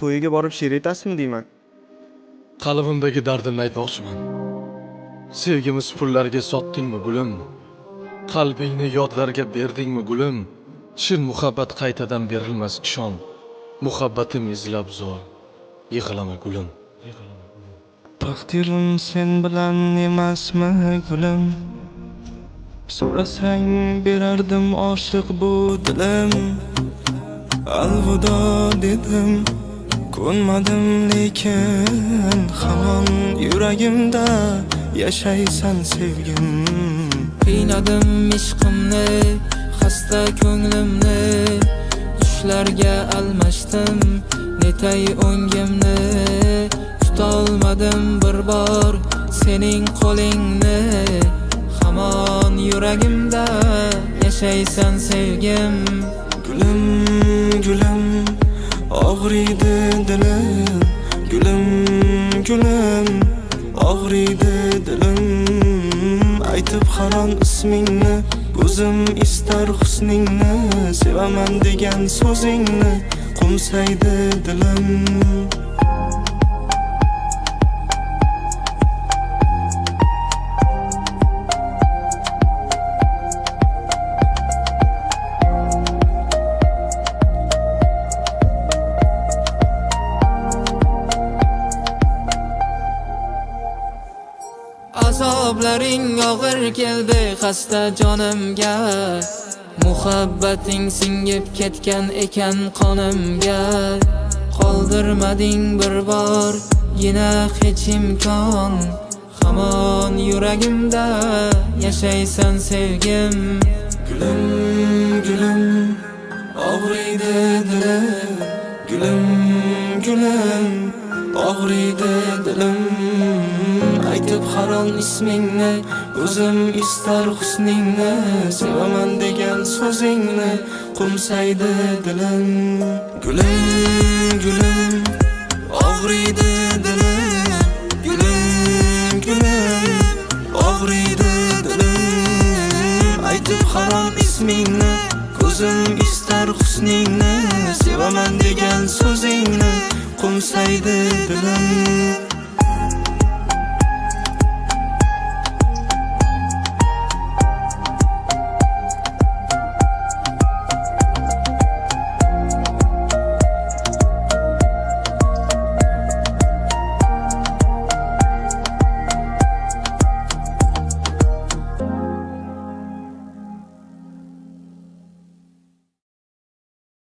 To'yiga borib she'r aytasizmi deyman. Qalbimdagi dardimni aytmoqchiman. Sevgimiz pullarga sotdingmi gulim? Qalbingni yodlarga berdingmi gulim? Shin muhabbat qaytadan berilmas ishon. Muhabbatim izlab zo'r, yig'lama gulim. Taqdirim sen bilan emasmi gulim? So'rasang berardim oshiq bu dilim. Alvido dedim, ko'nmadim lekin hamon yuragimda yashaysan sevgim. Qiynadim ishqimni, xasta ko'nglimni, tushlarga almashdim netay o'ngimni. Tutolmadim bir bor sening qo'lingni, hamon yuragimda yashaysan sevgim. Gülüm, gülüm, og'riydi dilim. Gülüm, gülüm, og'riydi dilim. Aytib haron ismingni, ko'zim istar husningni. Sevaman degan so'zingni, qo'msaydi dilim. Azoblaring og'ir keldi xasta jonimga. Muhabbating singib ketgan ekan qonimga. Qoldirmading bir bor yina hech imkon, hamon yuragimda yashaysan sevgim. Gülüm, gülüm, og'riydi dilim. Gülüm, gülüm, og'riydi dilim. Aytib haron ismingni, o'zim istar husningni. Sevaman degan so'zingni, qo'msaydi dilim. Gülüm, gülüm, og'riydi dilim. Gülüm, gülüm, og'riydi dilim. Aytib haron ismingni, ko'zim istar husningni. Sevaman degan so'zingni, qo'msaydi dilim.